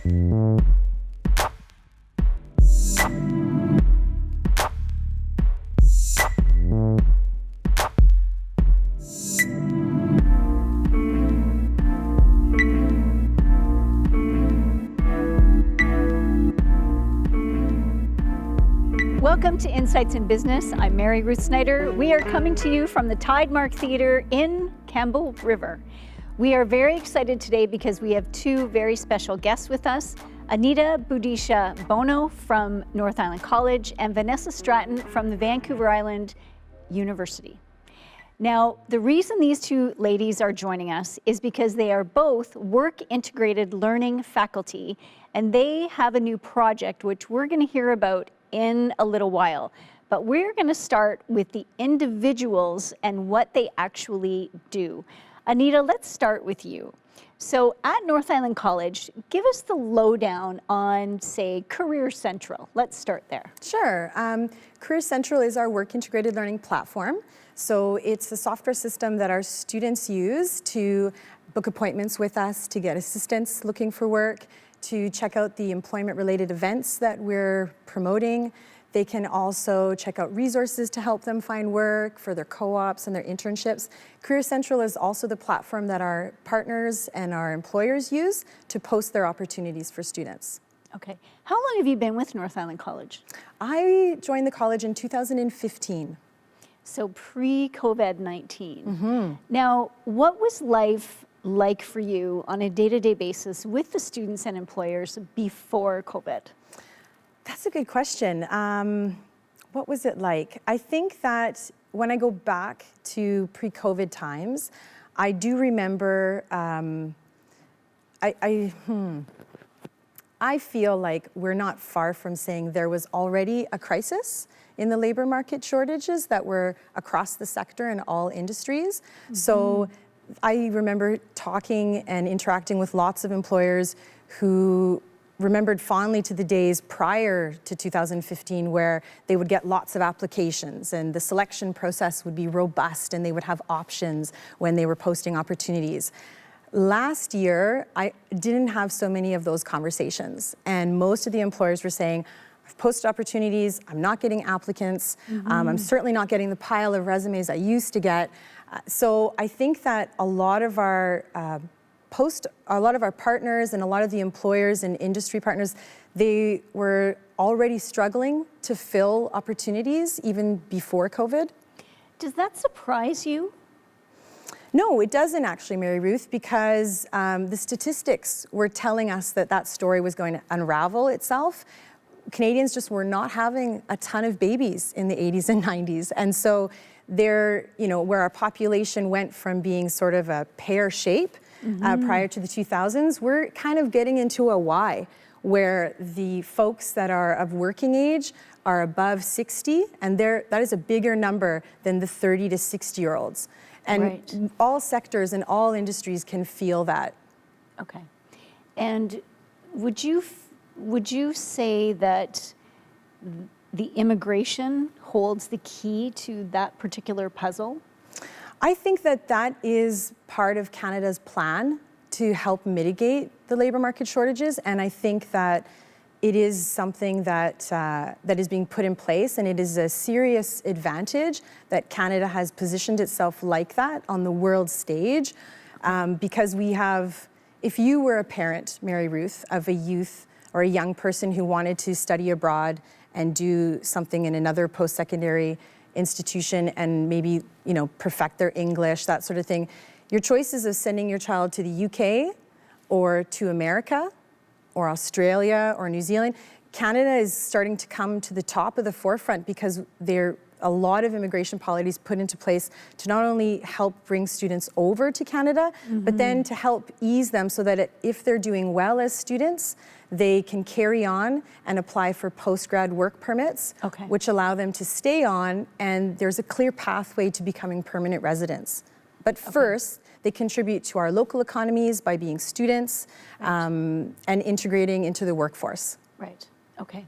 Welcome to Insights in Business. I'm Mary Ruth Snyder. We are coming to you from the Tidemark Theatre in Campbell River. We are very excited today because we have two very special guests with us, Anita Budisha Bono from North Island College and Vanessa Stratton from the Vancouver Island University. Now, the reason these two ladies are joining us is because they are both work-integrated learning faculty, and they have a new project which we're going to hear about in a little while. But we're going to start with the individuals and what they actually do. Anita, let's start with you. So at North Island College, give us the lowdown on, say, Career Central. Let's start there. Sure. Career Central is our work-integrated learning platform. So it's a software system that our students use to book appointments with us, to get assistance looking for work, to check out the employment-related events that we're promoting. They can also check out resources to help them find work for their co-ops and their internships. Career Central is also the platform that our partners and our employers use to post their opportunities for students. Okay. How long have you been with North Island College? I joined the college in 2015. So pre-COVID-19. Mm-hmm. Now, what was life like for you on a day-to-day basis with the students and employers before COVID? That's a good question. What was it like? I think that when I go back to pre-COVID times, I do remember, I feel like we're not far from saying there was already a crisis in the labor market shortages that were across the sector in all industries. Mm-hmm. So I remember talking and interacting with lots of employers who remembered fondly to the days prior to 2015 where they would get lots of applications and the selection process would be robust and they would have options when they were posting opportunities. Last year, I didn't have so many of those conversations, and most of the employers were saying, I've posted opportunities, I'm not getting applicants, I'm certainly not getting the pile of resumes I used to get. So I think that a lot of our partners and a lot of the employers and industry partners, they were already struggling to fill opportunities even before COVID. Does that surprise you? No, it doesn't actually, Mary Ruth, because the statistics were telling us that that story was going to unravel itself. Canadians just were not having a ton of babies in the 80s and 90s. And so there, where our population went from being sort of a pear shape prior to the 2000s, we're kind of getting into a Y, where the folks that are of working age are above 60, and that is a bigger number than the 30 to 60-year-olds. And right. All sectors and all industries can feel that. Okay. And would you say that the immigration holds the key to that particular puzzle? I think that is part of Canada's plan to help mitigate the labor market shortages, and I think that it is something that is being put in place, and it is a serious advantage that Canada has positioned itself like that on the world stage, because we have, if you were a parent, Mary Ruth, of a youth or a young person who wanted to study abroad and do something in another post-secondary institution and maybe, perfect their English, that sort of thing, your choices of sending your child to the UK or to America or Australia or New Zealand, Canada is starting to come to the top of the forefront because there are a lot of immigration policies put into place to not only help bring students over to Canada, but then to help ease them so that if they're doing well as students, they can carry on and apply for post-grad work permits, which allow them to stay on, and there's a clear pathway to becoming permanent residents. But first, they contribute to our local economies by being students and integrating into the workforce. Right, okay.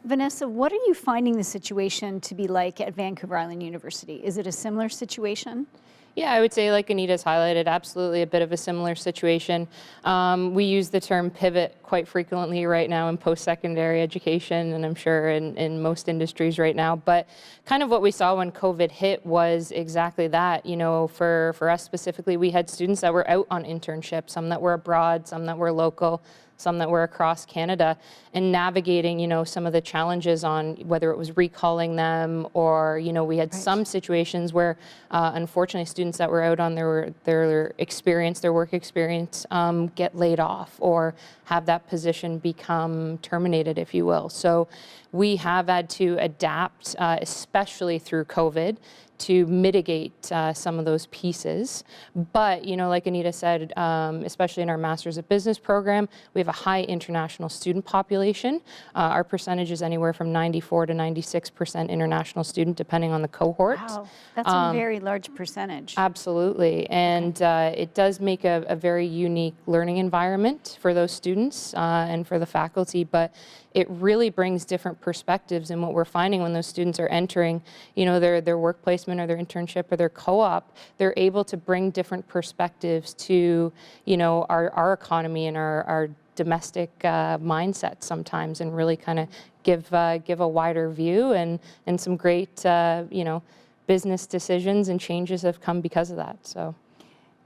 Vanessa, what are you finding the situation to be like at Vancouver Island University? Is it a similar situation? Yeah, I would say, like Anita's highlighted, absolutely a bit of a similar situation. We use the term pivot quite frequently right now in post-secondary education, and I'm sure in most industries right now. But kind of what we saw when COVID hit was exactly that. You know, for us specifically, we had students that were out on internships, some that were abroad, some that were local, some that were across Canada, and navigating, you know, some of the challenges on whether it was recalling them or, you know, we had some situations where, unfortunately, students that were out on their experience, their work experience, get laid off or have that position become terminated, if you will. So we have had to adapt, especially through COVID, to mitigate some of those pieces. But, you know, like Anita said, especially in our Masters of Business program, we have a high international student population. Our percentage is anywhere from 94 to 96% international student, depending on the cohort. Wow, that's a very large percentage. Absolutely, and it does make a very unique learning environment for those students and for the faculty, but it really brings different perspectives. And what we're finding when those students are entering, you know, their work placement or their internship or their co-op, they're able to bring different perspectives to, you know, our economy and our domestic mindset sometimes, and really kind of give a wider view, and some great, you know, business decisions and changes have come because of that. So.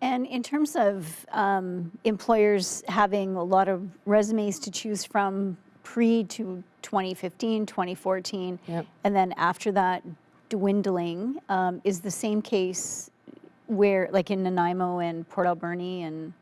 And in terms of employers having a lot of resumes to choose from pre to 2015, 2014, Yep. and then after that dwindling, is the same case like in Nanaimo and Port Alberni and?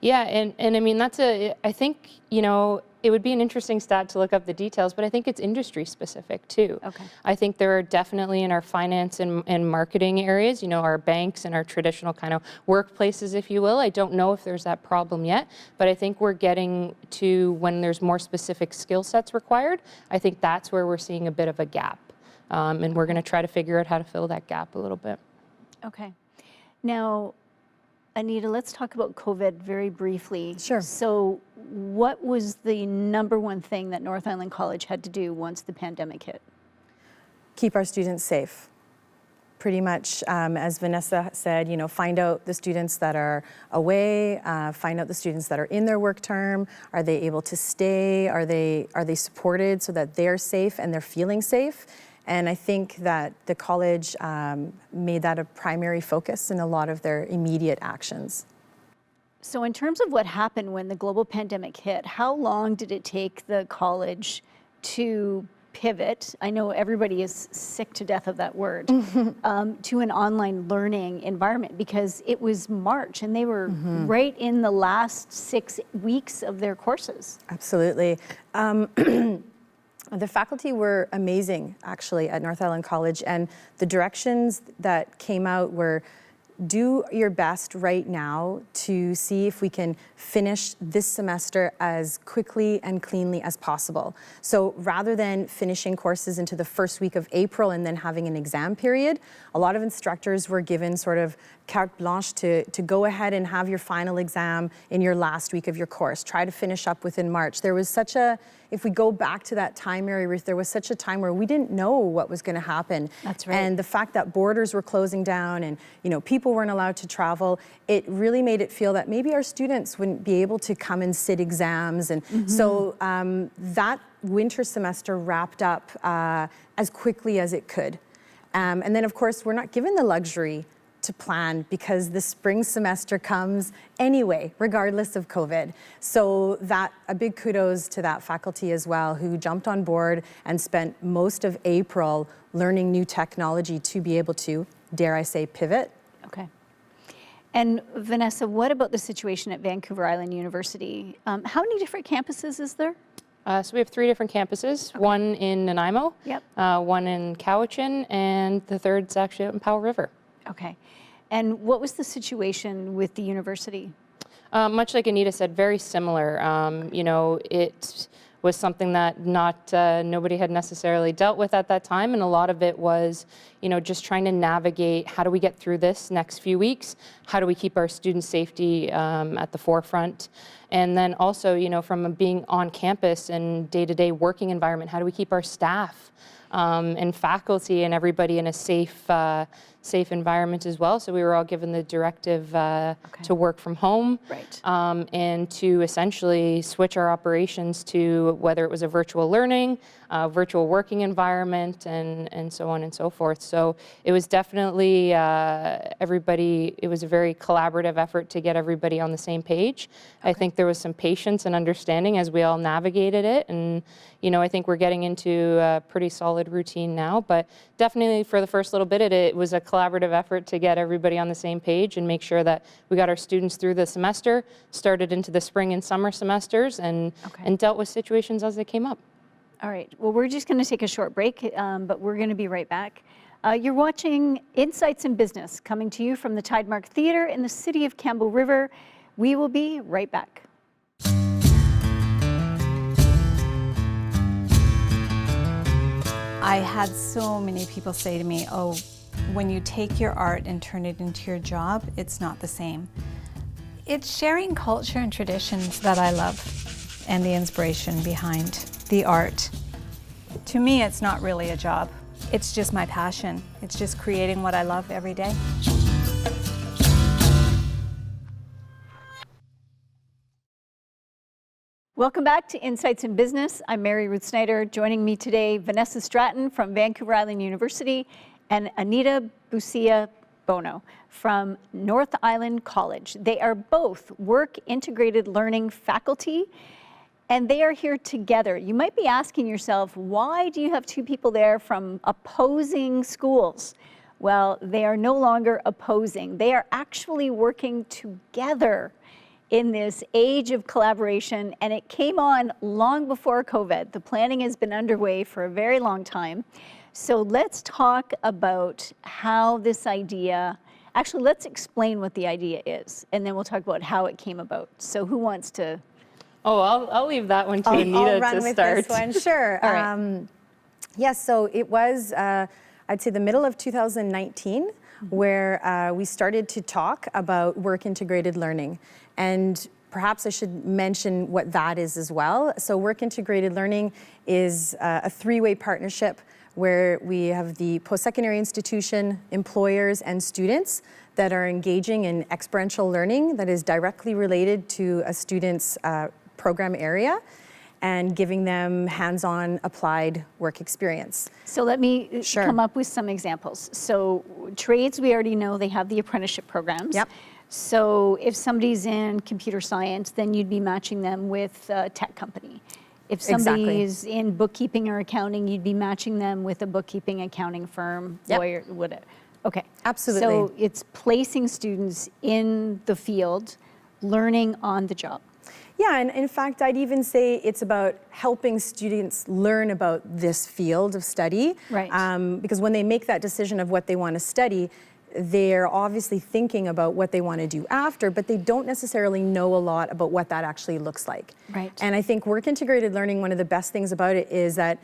Yeah, and I mean, I think, you know, it would be an interesting stat to look up the details, but I think it's industry specific too. Okay. I think there are definitely in our finance and marketing areas, you know, our banks and our traditional kind of workplaces, if you will. I don't know if there's that problem yet, but I think we're getting to when there's more specific skill sets required. I think that's where we're seeing a bit of a gap. And we're going to try to figure out how to fill that gap a little bit. Okay. Now, Anita, let's talk about COVID very briefly. Sure. So what was the number one thing that North Island College had to do once the pandemic hit? Keep our students safe. Pretty much, as Vanessa said, you know, find out the students that are away, find out the students that are in their work term. Are they able to stay? Are they supported so that they're safe and they're feeling safe? And I think that the college made that a primary focus in a lot of their immediate actions. So in terms of what happened when the global pandemic hit, how long did it take the college to pivot? I know everybody is sick to death of that word, to an online learning environment, because it was March and they were right in the last 6 weeks of their courses. Absolutely. The faculty were amazing, actually, at North Island College, and the directions that came out were do your best right now to see if we can finish this semester as quickly and cleanly as possible. So rather than finishing courses into the first week of April and then having an exam period, a lot of instructors were given sort of carte blanche to go ahead and have your final exam in your last week of your course. Try to finish up within March. There was such a, if we go back to that time, Mary Ruth, there was such a time where we didn't know what was going to happen. That's right. And the fact that borders were closing down and, you know, people weren't allowed to travel, it really made it feel that maybe our students wouldn't be able to come and sit exams. And so that winter semester wrapped up as quickly as it could. And then, of course, we're not given the luxury to plan because the spring semester comes anyway, regardless of COVID. So that, a big kudos to that faculty as well, who jumped on board and spent most of April learning new technology to be able to, dare I say, pivot. Okay. And Vanessa, what about the situation at Vancouver Island University? How many different campuses is there? So we have 3 different campuses, one in Nanaimo, Yep. one in Cowichan, and the third's actually out in Powell River. Okay. And what was the situation with the university? Much like Anita said, very similar. You know, it was something that nobody had necessarily dealt with at that time, and a lot of it was, you know, just trying to navigate how do we get through this next few weeks? How do we keep our student safety at the forefront? And then also, you know, from being on campus and day-to-day working environment, how do we keep our staff and faculty and everybody in a safe environment as well. So we were all given the directive to work from home, Right. and to essentially switch our operations to whether it was a virtual learning, virtual working environment, and so on and so forth. So it was definitely everybody, it was a very collaborative effort to get everybody on the same page. I think there was some patience and understanding as we all navigated it, and I think we're getting into a pretty solid routine now, but definitely for the first little bit, it was a collaborative effort to get everybody on the same page and make sure that we got our students through the semester, started into the spring and summer semesters, and dealt with situations as they came up. All right. Well, we're just going to take a short break, but we're going to be right back. You're watching Insights in Business, coming to you from the Tidemark Theatre in the city of Campbell River. We will be right back. I had so many people say to me, oh, when you take your art and turn it into your job, it's not the same. It's sharing culture and traditions that I love and the inspiration behind the art. To me, it's not really a job. It's just my passion. It's just creating what I love every day. Welcome back to Insights in Business. I'm Mary Ruth Snyder. Joining me today, Vanessa Stratton from Vancouver Island University and Anita Busia Bono from North Island College. They are both work integrated learning faculty, and they are here together. You might be asking yourself, why do you have two people there from opposing schools? Well, they are no longer opposing. They are actually working together in this age of collaboration, and it came on long before COVID. The planning has been underway for a very long time. So let's talk about how this idea, actually let's explain what the idea is, and then we'll talk about how it came about. So who wants to? Oh, I'll leave that one to Anita I'll run to with start. this one, sure. All right. Yes, so it was, I'd say the middle of 2019, where we started to talk about work integrated learning. And perhaps I should mention what that is as well. So work integrated learning is a three-way partnership where we have the post-secondary institution, employers, and students that are engaging in experiential learning that is directly related to a student's program area and giving them hands-on applied work experience. So let me come up with some examples. So trades, we already know they have the apprenticeship programs. Yep. So if somebody's in computer science, then you'd be matching them with a tech company. If somebody is in bookkeeping or accounting, you'd be matching them with a bookkeeping accounting firm, lawyer, whatever. Okay. Absolutely. So it's placing students in the field, learning on the job. Yeah, and in fact, I'd even say it's about helping students learn about this field of study. Right. Because when they make that decision of what they want to study, they're obviously thinking about what they want to do after, but they don't necessarily know a lot about what that actually looks like. Right. And I think work integrated learning, one of the best things about it is that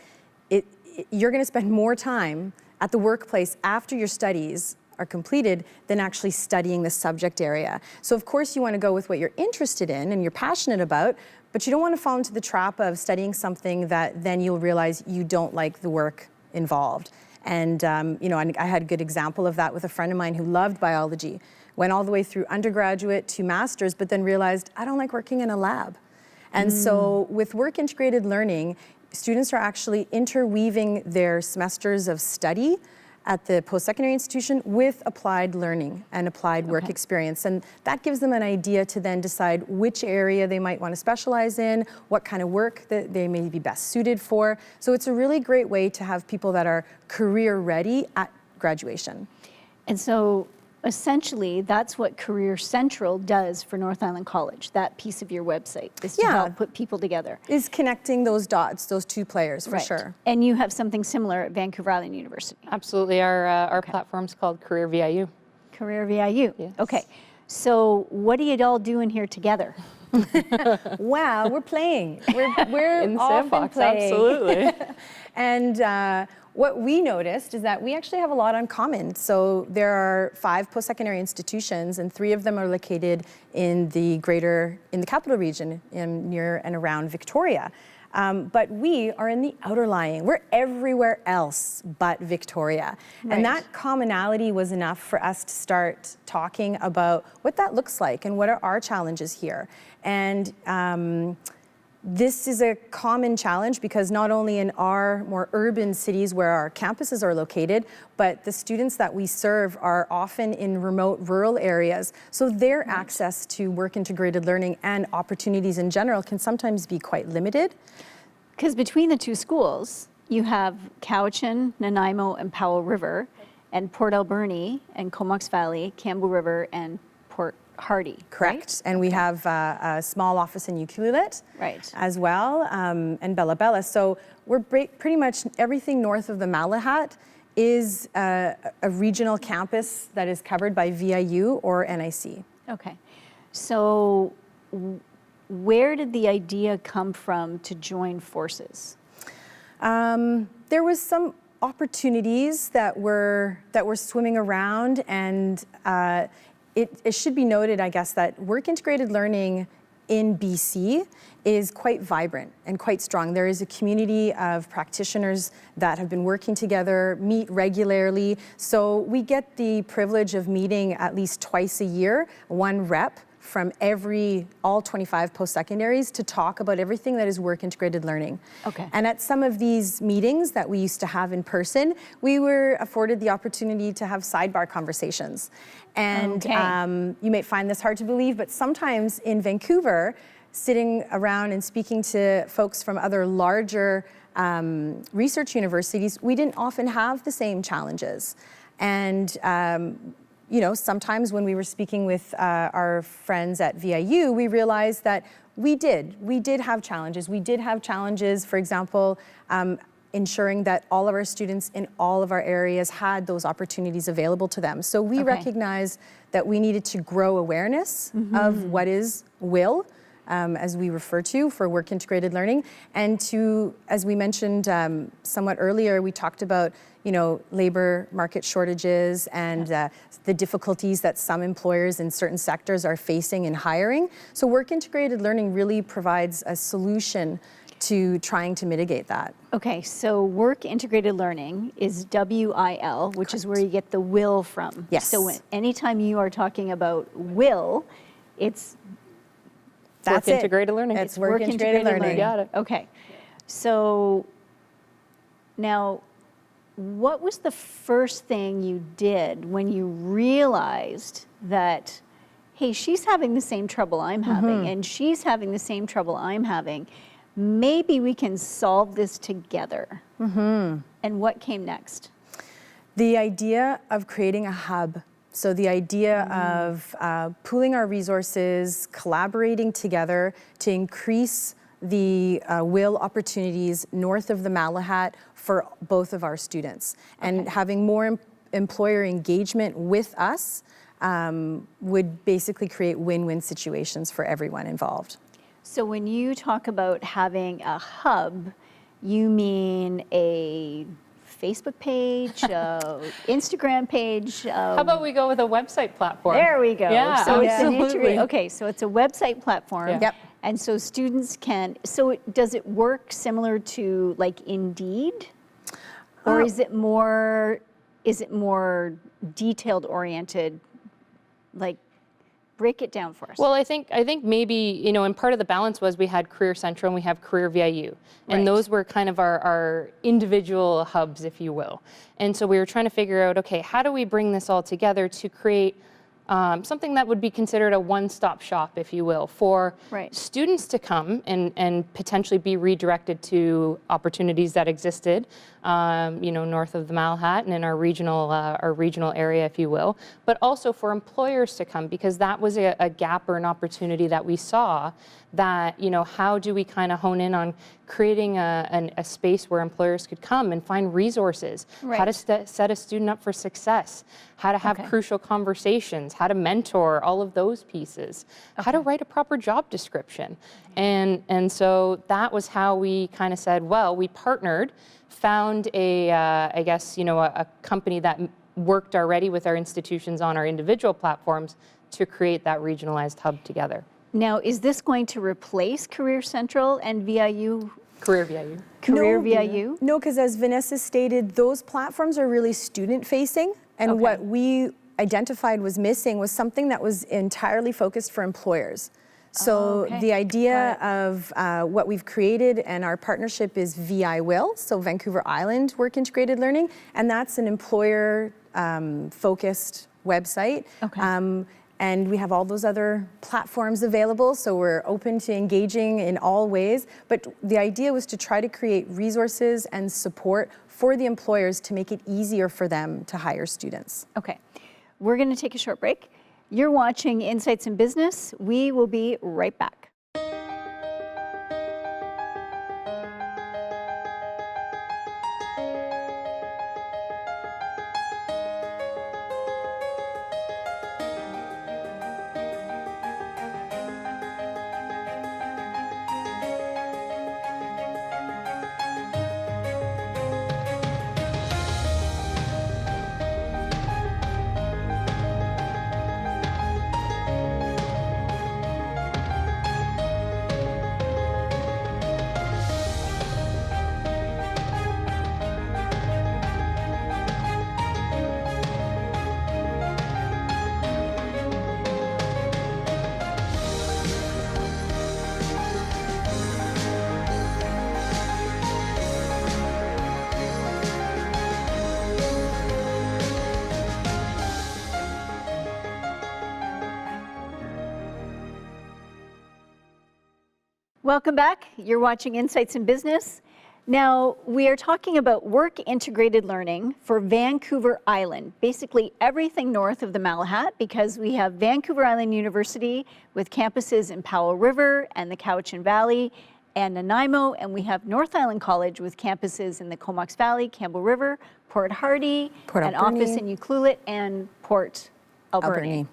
you're going to spend more time at the workplace after your studies are completed than actually studying the subject area. So of course you want to go with what you're interested in and you're passionate about, but you don't want to fall into the trap of studying something that then you'll realize you don't like the work involved. And I had a good example of that with a friend of mine who loved biology, went all the way through undergraduate to master's, but then realized, I don't like working in a lab. And so with work integrated learning, students are actually interweaving their semesters of study at the post-secondary institution with applied learning and applied work experience. And that gives them an idea to then decide which area they might want to specialize in, what kind of work that they may be best suited for. So it's a really great way to have people that are career ready at graduation. And so essentially, that's what Career Central does for North Island College. That piece of your website is to help put people together. Is connecting those dots, those two players, for sure. And you have something similar at Vancouver Island University. Absolutely. Our platform's called Career VIU. Career VIU. Yes. Okay. So what are you all doing here together? Wow, we're playing. We're In the often sandbox, playing. absolutely. And what we noticed is that we actually have a lot in common. So there are 5 post-secondary institutions, and 3 of them are located in the capital region, near and around Victoria. But we are in the outer lying. We're everywhere else but Victoria. Right. And that commonality was enough for us to start talking about what that looks like and what are our challenges here. And this is a common challenge because not only in our more urban cities where our campuses are located, but the students that we serve are often in remote rural areas. So their access to work integrated learning and opportunities in general can sometimes be quite limited. Because between the 2 schools, you have Cowichan, Nanaimo, and Powell River, and Port Alberni, and Comox Valley, Campbell River, and Port Hardy. Correct. Right? And we have a small office in Ucluelet as well, and Bella Bella. So we're pretty much everything north of the Malahat is a regional campus that is covered by VIU or NIC. Okay. So where did the idea come from to join forces? There was some opportunities that were swimming around, and it should be noted, I guess, that work integrated learning in BC is quite vibrant and quite strong. There is a community of practitioners that have been working together, meet regularly. So we get the privilege of meeting at least twice a year, 1 rep from all 25 post-secondaries to talk about everything that is work integrated learning. Okay. And at some of these meetings that we used to have in person, we were afforded the opportunity to have sidebar conversations. And you may find this hard to believe, but sometimes in Vancouver, sitting around and speaking to folks from other larger research universities, we didn't often have the same challenges. And you know, sometimes when we were speaking with our friends at VIU, we realized that we did have challenges. We did have challenges, for example, ensuring that all of our students in all of our areas had those opportunities available to them. So we recognized that we needed to grow awareness of what is WIL, as we refer to, for work integrated learning. And to, as we mentioned somewhat earlier, we talked about, you know, labor market shortages and the difficulties that some employers in certain sectors are facing in hiring. So work integrated learning really provides a solution to trying to mitigate that. Okay, so work integrated learning is WIL, which is where you get the will from. Yes. So anytime you are talking about will, it's That's work integrated learning. It's work integrated learning. You got it. Okay. So now, what was the first thing you did when you realized that, hey, she's having the same trouble I'm having, and she's having the same trouble I'm having? Maybe we can solve this together. And what came next? The idea of creating a hub. So the idea of pooling our resources, collaborating together to increase the WIL opportunities north of the Malahat for both of our students. And having more employer engagement with us would basically create win-win situations for everyone involved. So when you talk about having a hub, you mean a Facebook page, Instagram page. How about we go with a website platform? There we go. Yeah, so it's an absolutely. okay, so it's a website platform. Yeah. Yep. And so students can, does it work similar to like Indeed? Or is it more detailed oriented? Like, break it down for us. Well, I think maybe, you know, and part of the balance was we had Career Central and we have Career VIU. And Right. those were kind of our individual hubs, if you will. And so we were trying to figure out, okay, how do we bring this all together to create something that would be considered a one-stop shop, if you will, for Right. students to come and potentially be redirected to opportunities that existed, you know, north of the Malahat and in our regional area, if you will, but also for employers to come, because that was a gap or an opportunity that we saw that, you know, how do we kind of hone in on creating a space where employers could come and find resources, how to set a student up for success, how to have crucial conversations, how to mentor, all of those pieces, how to write a proper job description. And so that was how we kind of said, well, we partnered, found I guess, a company that worked already with our institutions on our individual platforms to create that regionalized hub together. Now, is this going to replace Career Central and VIU? Career VIU. Career VIU? No, because as Vanessa stated, those platforms are really student-facing, and what we identified was missing was something that was entirely focused for employers. So the idea of what we've created and our partnership is VI Will, so Vancouver Island Work Integrated Learning, and that's an employer focused website. And we have all those other platforms available, so we're open to engaging in all ways. But the idea was to try to create resources and support for the employers to make it easier for them to hire students. Okay, we're going to take a short break. You're watching Insights in Business. We will be right back. Welcome back. You're watching Insights in Business. Now, we are talking about work integrated learning for Vancouver Island, basically everything north of the Malahat, because we have Vancouver Island University with campuses in Powell River and the Cowichan Valley and Nanaimo, and we have North Island College with campuses in the Comox Valley, Campbell River, Port Hardy, an office in Ucluelet, and Port Alberni.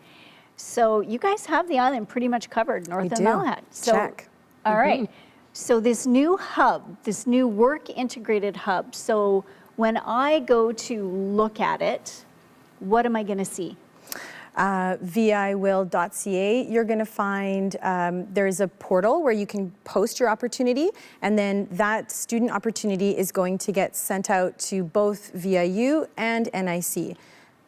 So you guys have the island pretty much covered, north of Malahat. So, check. All right. So this new hub, this new work integrated hub, so when I go to look at it, what am I going to see? viwill.ca, you're going to find there's a portal where you can post your opportunity, and then that student opportunity is going to get sent out to both VIU and NIC.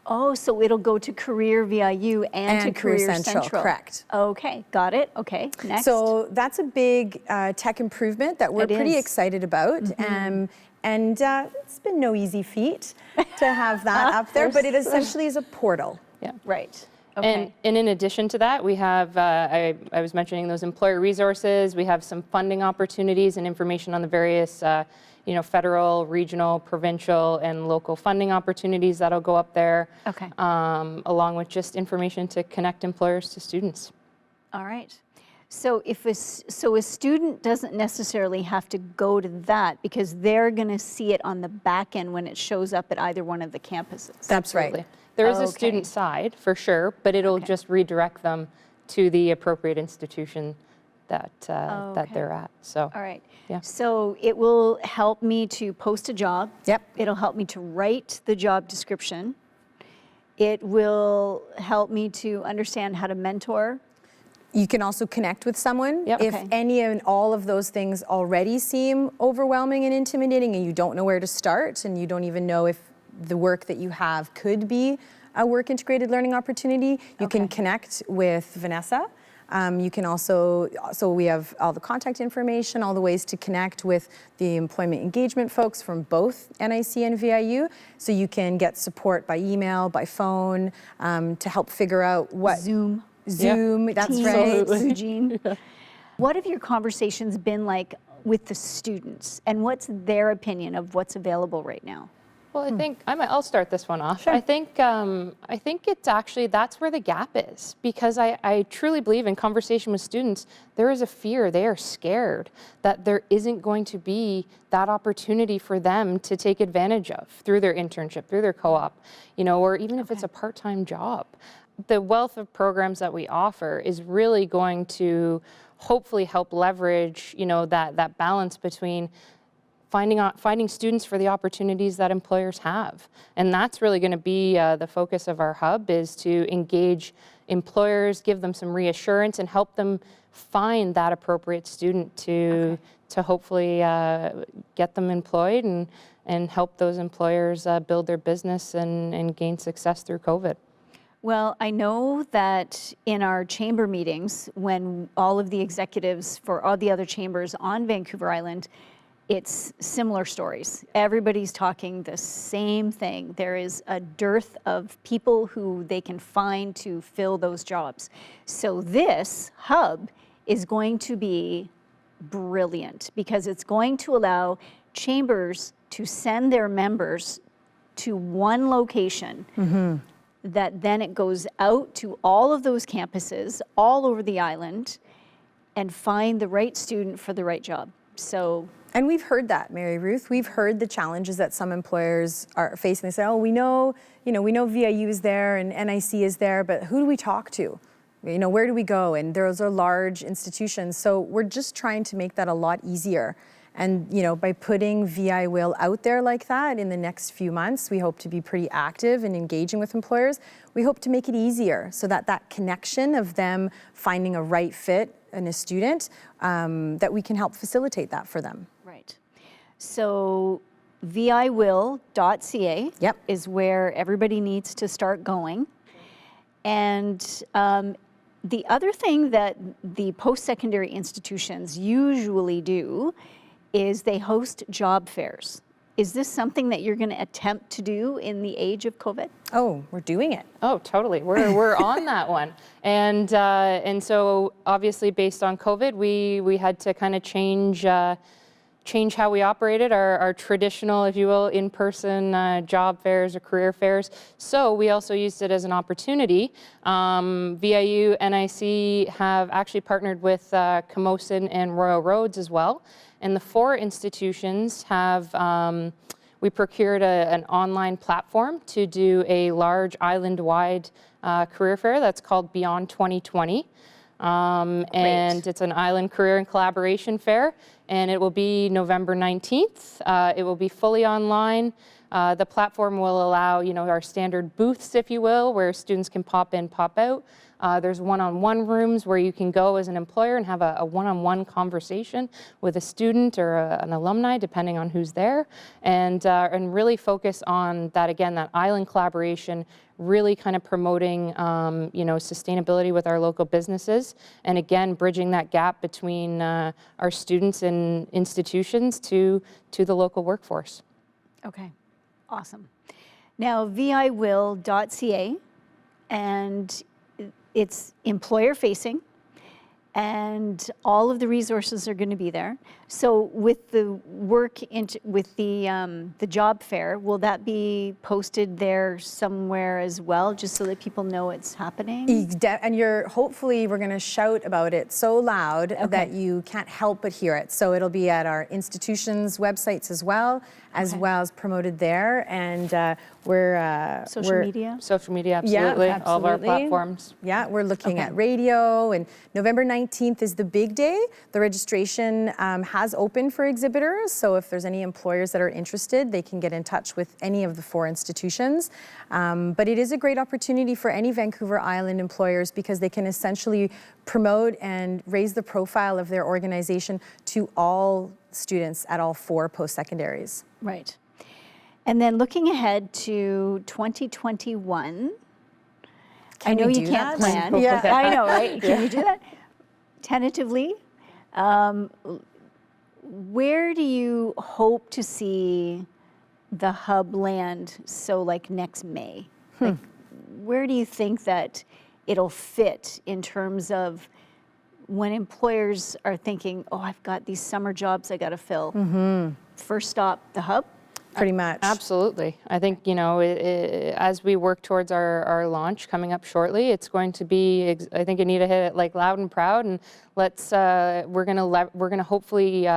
Oh, so it'll go to Career VIU and to Career Central. Correct. Okay, got it. Okay, next. So that's a big tech improvement that we're pretty excited about. And it's been no easy feat to have that up there, but it essentially is a portal. Yeah. Right. Okay. And in addition to that, we have, I was mentioning those employer resources, we have some funding opportunities and information on the various federal, regional, provincial, and local funding opportunities that'll go up there. Okay. Along with just information to connect employers to students. All right. So if a student doesn't necessarily have to go to that because they're going to see it on the back end when it shows up at either one of the campuses. That's right. There is a student side for sure, but it'll just redirect them to the appropriate institution that that they're at. So. All right. Yeah. So it will help me to post a job. Yep. It'll help me to write the job description. It will help me to understand how to mentor. You can also connect with someone. Yep. If any and all of those things already seem overwhelming and intimidating and you don't know where to start and you don't even know if the work that you have could be a work integrated learning opportunity, you can connect with Vanessa. You can also, so we have all the contact information, all the ways to connect with the employment engagement folks from both NIC and VIU. So you can get support by email, by phone, to help figure out what. Zoom, that's Teams, right. Eugene. What have your conversations been like with the students, and what's their opinion of what's available right now? Well, I think I'll start this one off. Sure. I think it's actually that's where the gap is, because I truly believe in conversation with students, there is a fear, they are scared that there isn't going to be that opportunity for them to take advantage of through their internship, through their co-op, or even if it's a part-time job. the wealth of programs that we offer is really going to hopefully help leverage, that balance between finding students for the opportunities that employers have. And that's really going to be the focus of our hub, is to engage employers, give them some reassurance, and help them find that appropriate student to hopefully get them employed and help those employers build their business and gain success through COVID. Well, I know that in our chamber meetings, when all of the executives for all the other chambers on Vancouver Island, it's similar stories. Everybody's talking the same thing. There is a dearth of people who they can find to fill those jobs. So this hub is going to be brilliant, because it's going to allow chambers to send their members to one location, that then it goes out to all of those campuses all over the island and find the right student for the right job. So. And we've heard that, Mary Ruth. We've heard the challenges that some employers are facing. They say, oh, we know VIU is there and NIC is there, but who do we talk to? Where do we go? And those are large institutions. So we're just trying to make that a lot easier. And by putting VI Will out there like that in the next few months, we hope to be pretty active in engaging with employers. We hope to make it easier so that connection of them finding a right fit in a student, that we can help facilitate that for them. Right. So viwill.ca Yep. is where everybody needs to start going. And the other thing that the post-secondary institutions usually do is they host job fairs. Is this something that you're going to attempt to do in the age of COVID? Oh, we're doing it. Oh, totally. We're on that one. And so obviously based on COVID, we had to kind of change how we operated our traditional, if you will, in-person job fairs or career fairs. So we also used it as an opportunity. VIU, NIC have actually partnered with Camosun and Royal Roads as well. And the 4 institutions have, we procured an online platform to do a large island-wide career fair that's called Beyond 2020. And it's an island career and collaboration fair, and it will be November 19th. It will be fully online. The platform will allow, our standard booths, if you will, where students can pop in, pop out. There's one-on-one rooms where you can go as an employer and have a one-on-one conversation with a student or an alumni, depending on who's there, and really focus on that, again, that island collaboration, really kind of promoting, sustainability with our local businesses, and again, bridging that gap between our students and institutions to the local workforce. Okay, awesome. Now, viwill.ca, and it's employer facing, and all of the resources are going to be there. So with the work with the job fair, will that be posted there somewhere as well, just so that people know it's happening? And hopefully we're going to shout about it so loud that you can't help but hear it. So it'll be at our institutions' websites as well as promoted there. And social media? Social media, absolutely. Yeah, all of our absolutely. platforms. Yeah, we're looking at radio, and November 19th is the big day. The registration has opened for exhibitors, so if there's any employers that are interested, they can get in touch with any of the 4 institutions. But it is a great opportunity for any Vancouver Island employers, because they can essentially promote and raise the profile of their organization to all students at all 4 post-secondaries. Right. And then looking ahead to 2021, I know you can't plan. Yeah. I know, right? Can you do that? Tentatively, where do you hope to see the hub land? So like next May, like where do you think that it'll fit in terms of when employers are thinking, oh, I've got these summer jobs I got to fill. First stop, the hub? pretty much. Absolutely. I think, as we work towards our launch coming up shortly, it's going to be, I think Anita hit it like loud and proud, and we're going to hopefully,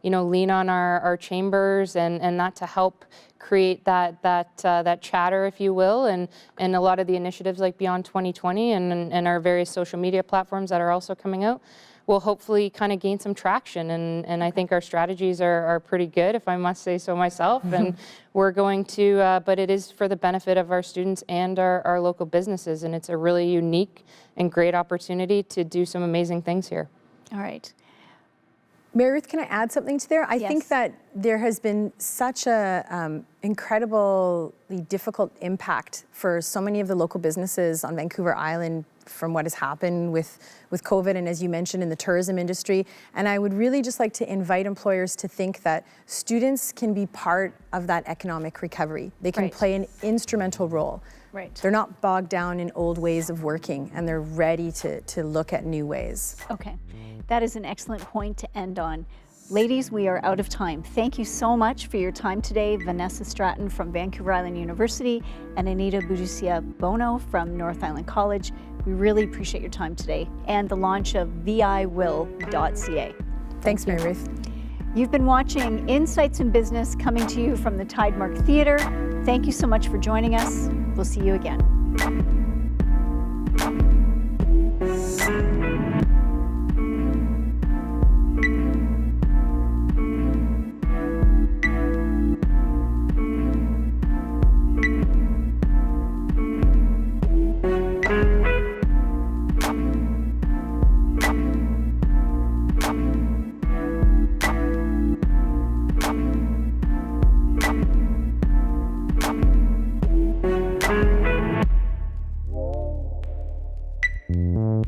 lean on our chambers and that to help create that chatter, if you will, and a lot of the initiatives like Beyond 2020 and our various social media platforms that are also coming out will hopefully kind of gain some traction. And I think our strategies are pretty good, if I must say so myself. And we're going to, but it is for the benefit of our students and our local businesses. And it's a really unique and great opportunity to do some amazing things here. All right. Mary Ruth, can I add something to there? I Yes. think that there has been such a incredibly difficult impact for so many of the local businesses on Vancouver Island from what has happened with COVID and, as you mentioned, in the tourism industry. And I would really just like to invite employers to think that students can be part of that economic recovery. They can Right. play an instrumental role. Right. They're not bogged down in old ways of working, and they're ready to look at new ways. Okay. That is an excellent point to end on. Ladies, we are out of time. Thank you so much for your time today. Vanessa Stratton from Vancouver Island University and Anita Budusia Bono from North Island College. We really appreciate your time today and the launch of viwill.ca. Thanks, Mary Ruth. You've been watching Insights in Business coming to you from the Tidemark Theatre. Thank you so much for joining us. We'll see you again. Mm-hmm.